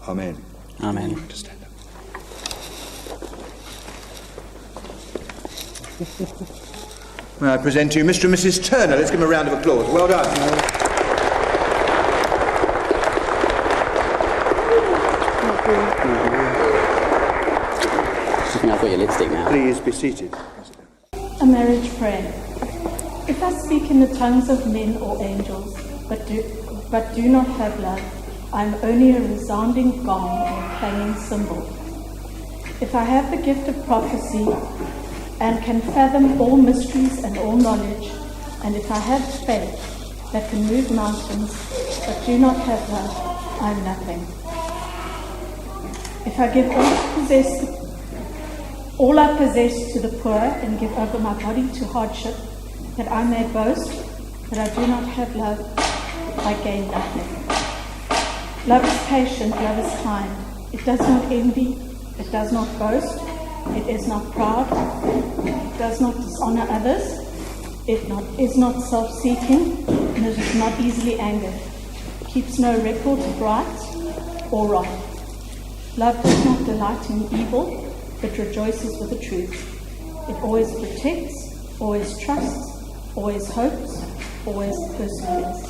Amen. Amen. To stand up. May I present to you Mr. and Mrs. Turner. Let's give them a round of applause. Well done. I think I've got your lipstick now. Please be seated. A marriage prayer. If I speak in the tongues of men or angels, but do not have love, I am only a resounding gong or clanging cymbal. If I have the gift of prophecy and can fathom all mysteries and all knowledge, and if I have faith that can move mountains, but do not have love, I am nothing. If I give all I possess to the poor and give over my body to hardship, that I may boast, but I do not have love, I gain nothing. Love is patient, love is kind. It does not envy, it does not boast, it is not proud, it does not dishonor others, it is not self-seeking, and it is not easily angered. It keeps no record of right or wrong. Love does not delight in evil, but rejoices with the truth. It always protects, always trusts, always hopes, always perseveres.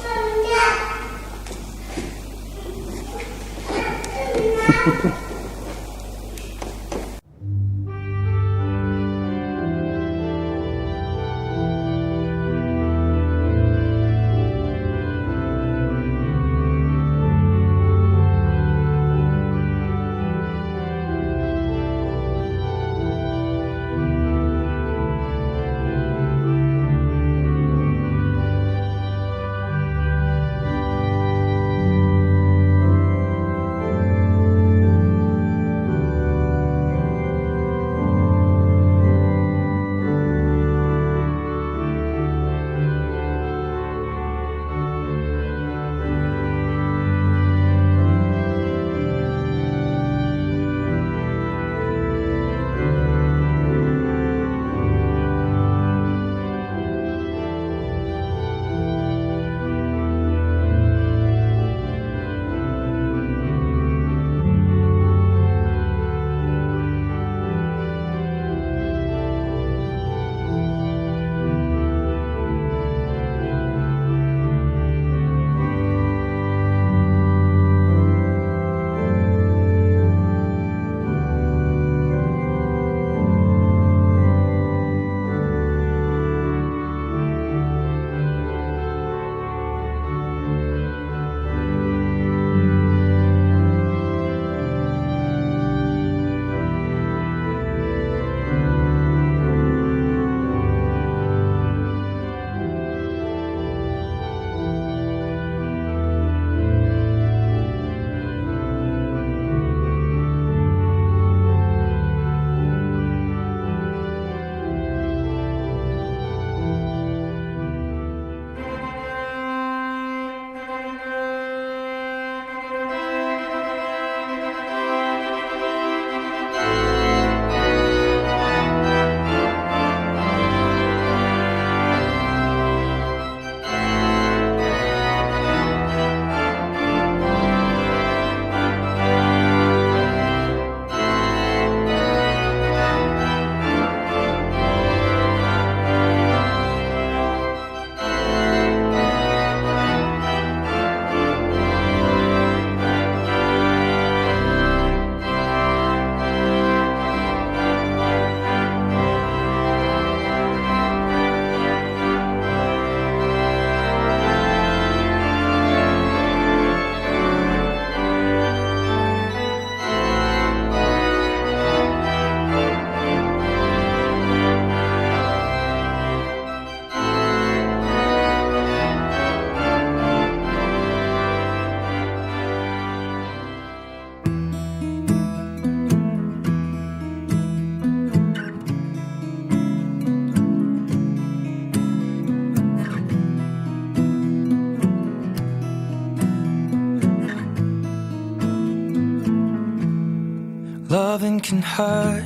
Loving can hurt.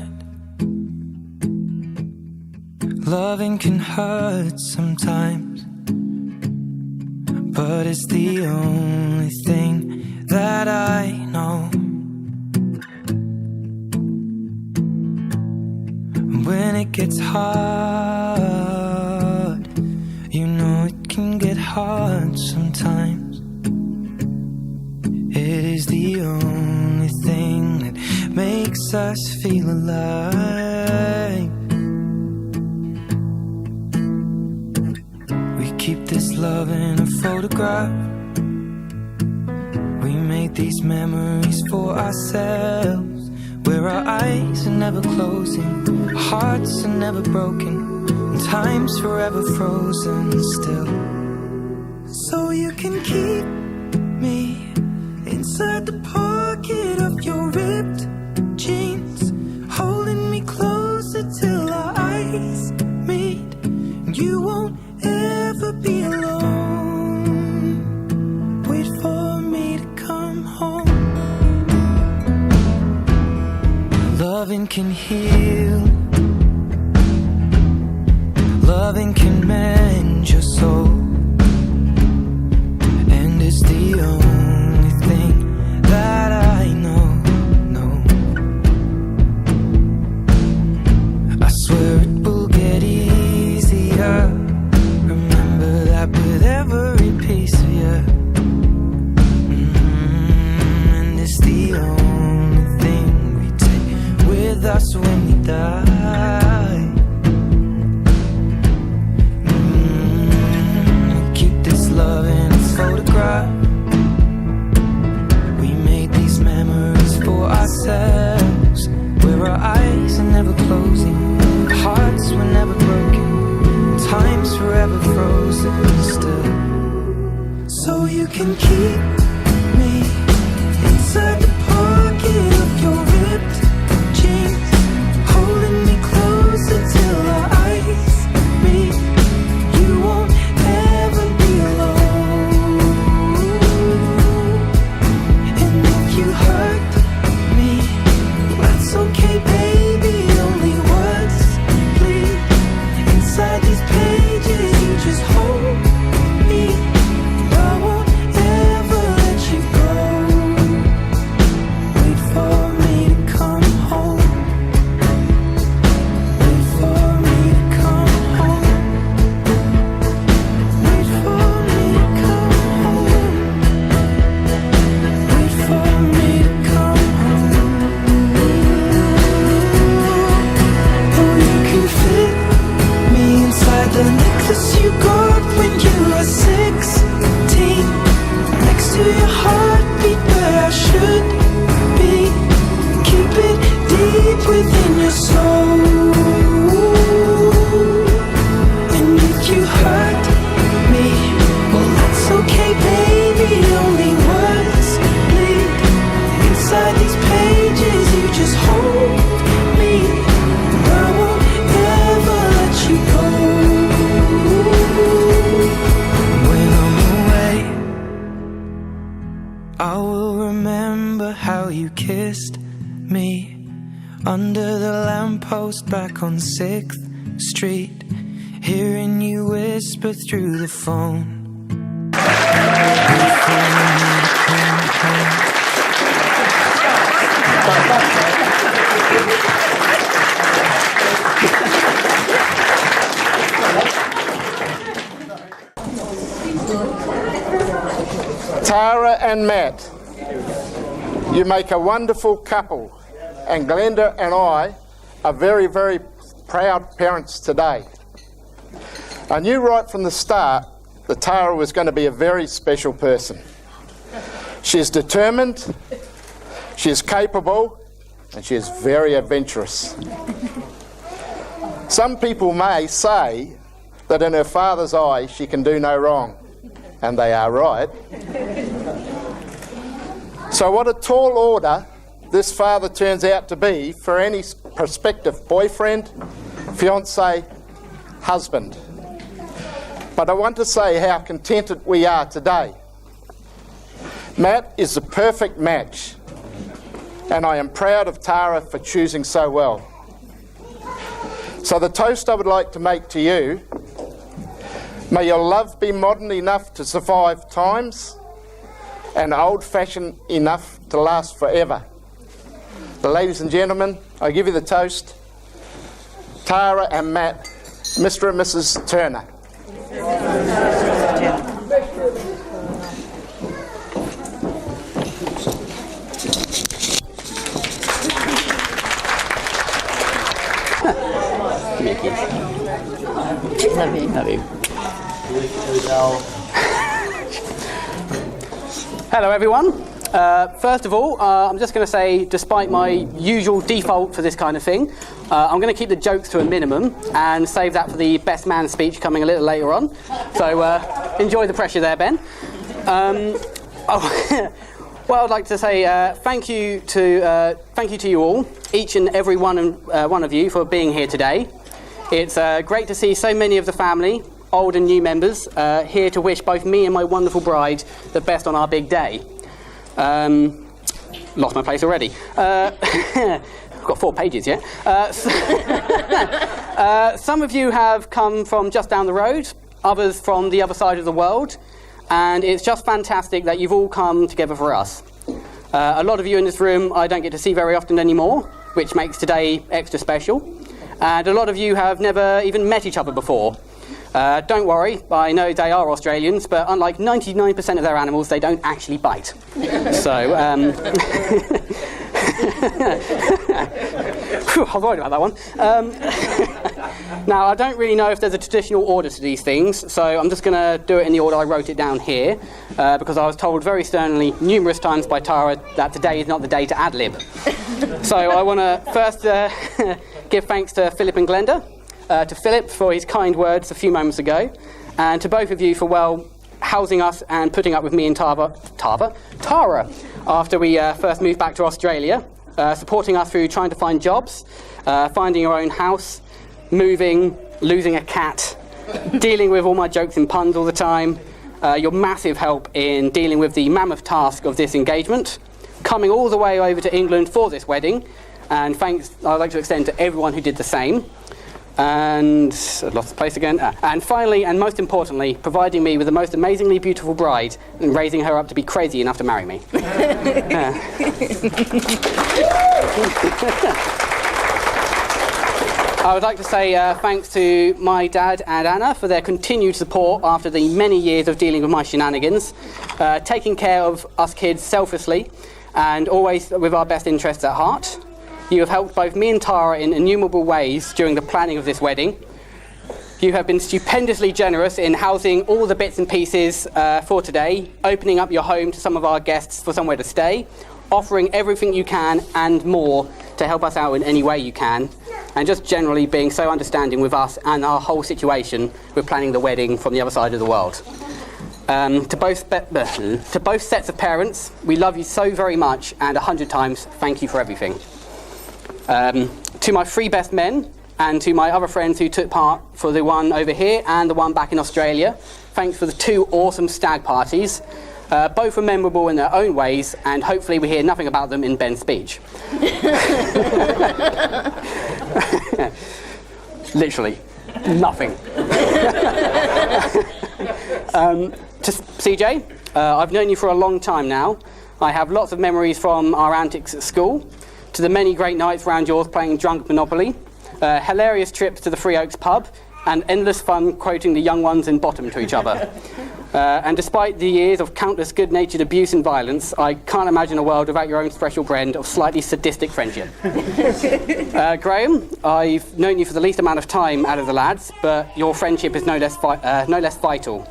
Loving can hurt sometimes, but it's the only thing that I know. gets hard. You know it can get hard sometimes. It is the only thing that makes us feel alive. We keep this love in a photograph. We made these memories for ourselves, where our eyes are never closing, our hearts are never broken, and time's forever frozen still. So you can keep me inside the pocket of your ripped jeans, holding me closer till our eyes meet, and you won't ever be alone. Wait for me to come home. Loving can heal, loving can mend your soul, and it's the only thing that I know. I swear it will get easier. Remember that with every piece of you. And it's the only thing we take with us when we die. Keep this love in a photograph. We made these memories for ourselves, where our eyes are never closing, our hearts were never broken, time's forever frozen still. So you can keep me inside the pocket of your ripped jeans, holding me closer till our eyes meet. You won't ever be alone. And if you hurt me, that's okay, baby. Only words bleed inside these pages. You just hold me. I won't ever let you go. Wait for me to come home. Wait for me to come home. Wait for me to come home. Wait for me to come home. Oh, you can fit me inside the necklace you got when you were 16, next to your heartbeat where I should be. Keep it deep within your soul. And if you hurt me, well, that's okay, baby. Only words bleed inside these pages. You just hold me. I won't ever let you go. When I'm away, I will remember how you kissed me under the lamppost back on 6th Street, hearing you whisper through the phone. Wait for me to come home. Tara and Matt, you make a wonderful couple, and Glenda and I are very, very proud parents today. I knew right from the start that Tara was going to be a very special person. She is determined, she is capable, and she is very adventurous. Some people may say that in her father's eye she can do no wrong, and they are right. So what a tall order this father turns out to be for any prospective boyfriend, fiancé, husband. But I want to say how contented we are today. Matt is the perfect match, and I am proud of Tara for choosing so well. So the toast I would like to make to you: may your love be modern enough to survive times and old-fashioned enough to last forever. So ladies and gentlemen, I give you the toast. Tara and Matt, Mr. and Mrs. Turner. Love you. Hello everyone. First of all, I'm just going to say, despite my usual default for this kind of thing, I'm going to keep the jokes to a minimum and save that for the best man speech coming a little later on. So enjoy the pressure there, Ben. Well, I'd like to say thank you to you all, each and every one of you, for being here today. It's great to see so many of the family, old and new members, here to wish both me and my wonderful bride the best on our big day. Lost my place already. I've got 4 pages yet. Some of you have come from just down the road, others from the other side of the world, and it's just fantastic that you've all come together for us. A lot of you in this room I don't get to see very often anymore, which makes today extra special. And a lot of you have never even met each other before. Don't worry, I know they are Australians, but unlike 99% of their animals, they don't actually bite. So, Phew, I was worried about that one. Now, I don't really know if there's a traditional order to these things, so I'm just going to do it in the order I wrote it down here, because I was told very sternly numerous times by Tara that today is not the day to ad-lib. So I want to first give thanks to Philip and Glenda, to Philip for his kind words a few moments ago, and to both of you for, well, housing us and putting up with me and Tara, after we first moved back to Australia, supporting us through trying to find jobs, finding our own house, moving, losing a cat, dealing with all my jokes and puns all the time, your massive help in dealing with the mammoth task of this engagement, coming all the way over to England for this wedding, and thanks I'd like to extend to everyone who did the same. And I've lost the place again. And finally, and most importantly, providing me with the most amazingly beautiful bride and raising her up to be crazy enough to marry me. I would like to say thanks to my dad and Anna for their continued support after the many years of dealing with my shenanigans, taking care of us kids selflessly and always with our best interests at heart. You have helped both me and Tara in innumerable ways during the planning of this wedding. You have been stupendously generous in housing all the bits and pieces for today, opening up your home to some of our guests for somewhere to stay, offering everything you can and more to help us out in any way you can, and just generally being so understanding with us and our whole situation with planning the wedding from the other side of the world. To both sets of parents, we love you so very much, and 100 times thank you for everything. To my 3 best men and to my other friends who took part for the one over here and the one back in Australia, thanks for the 2 awesome stag parties. Both were memorable in their own ways, and hopefully we hear nothing about them in Ben's speech. Literally, nothing. To CJ, I've known you for a long time now. I have lots of memories from our antics at school, to the many great nights round yours playing drunk Monopoly, hilarious trips to the Three Oaks pub, and endless fun quoting the young ones in Bottom to each other. And despite the years of countless good-natured abuse and violence, I can't imagine a world without your own special blend of slightly sadistic friendship. Graham, I've known you for the least amount of time out of the lads, but your friendship is no less vital.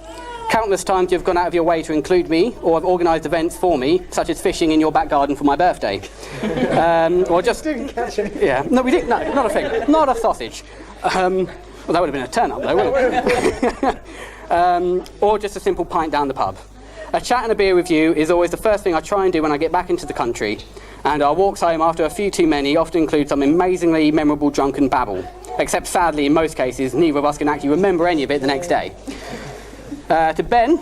Countless times you've gone out of your way to include me, or have organised events for me, such as fishing in your back garden for my birthday. Or just didn't catch anything. Yeah, no, we didn't. No, not a thing. Not a sausage. Well, that would have been a turn-up, though, wouldn't it? Or just a simple pint down the pub. A chat and a beer with you is always the first thing I try and do when I get back into the country, and our walks home after a few too many often include some amazingly memorable drunken babble. Except, sadly, in most cases, neither of us can actually remember any of it the next day. To Ben,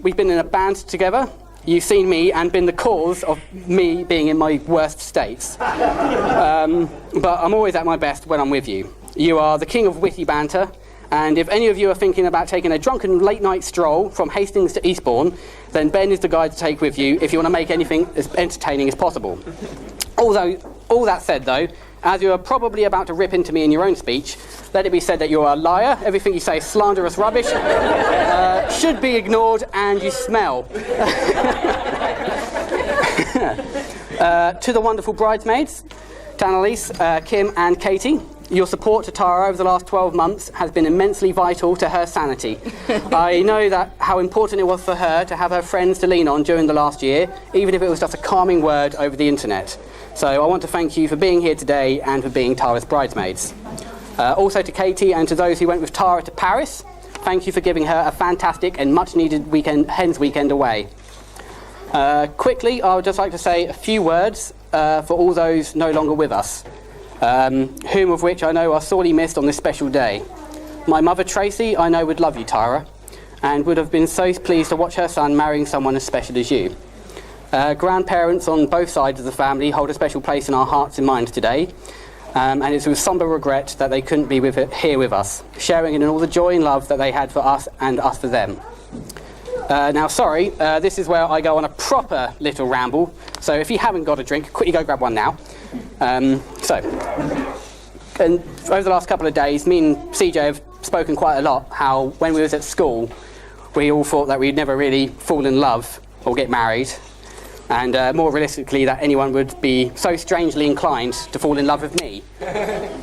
we've been in a band together. You've seen me and been the cause of me being in my worst states. But I'm always at my best when I'm with you. You are the king of witty banter, and if any of you are thinking about taking a drunken late-night stroll from Hastings to Eastbourne, then Ben is the guy to take with you if you want to make anything as entertaining as possible. Although, all that said though, as you are probably about to rip into me in your own speech, let it be said that you're a liar, everything you say is slanderous rubbish, should be ignored, and you smell. To the wonderful bridesmaids, to Annalise, Kim and Katie, your support to Tara over the last 12 months has been immensely vital to her sanity. I know that how important it was for her to have her friends to lean on during the last year, even if it was just a calming word over the internet. So I want to thank you for being here today and for being Tara's bridesmaids. Also to Katie and to those who went with Tara to Paris, thank you for giving her a fantastic and much needed hens weekend away. Quickly, I would just like to say a few words for all those no longer with us, whom of which I know are sorely missed on this special day. My mother Tracy, I know, would love you, Tara, and would have been so pleased to watch her son marrying someone as special as you. Grandparents on both sides of the family hold a special place in our hearts and minds today, and it's with sombre regret that they couldn't be here with us, sharing in all the joy and love that they had for us and us for them. Now, sorry, this is where I go on a proper little ramble, so if you haven't got a drink, quickly go grab one now. And over the last couple of days, me and CJ have spoken quite a lot how when we was at school, we all thought that we'd never really fall in love or get married, and more realistically that anyone would be so strangely inclined to fall in love with me.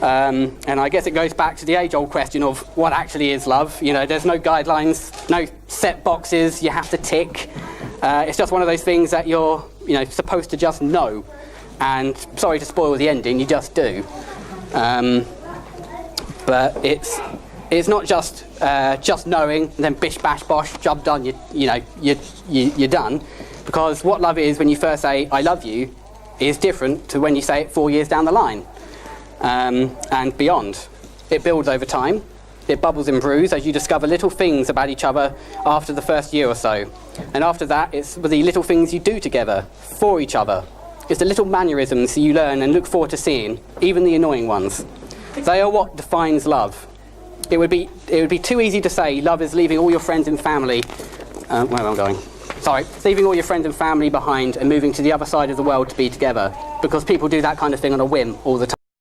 And I guess it goes back to the age-old question of what actually is love. You know, there's no guidelines, no set boxes you have to tick. It's just one of those things that you're, supposed to just know. And sorry to spoil the ending, you just do. But it's not just knowing and then bish bash bosh, job done. You're done. Because what love is when you first say I love you is different to when you say it 4 years down the line and beyond. It builds over time. It bubbles and brews as you discover little things about each other after the first year or so. And after that, it's the little things you do together for each other. It's the little mannerisms you learn and look forward to seeing, even the annoying ones. They are what defines love. It would be too easy to say love is leaving all your friends and family. Where am I going? Sorry, leaving all your friends and family behind and moving to the other side of the world to be together, because people do that kind of thing on a whim all the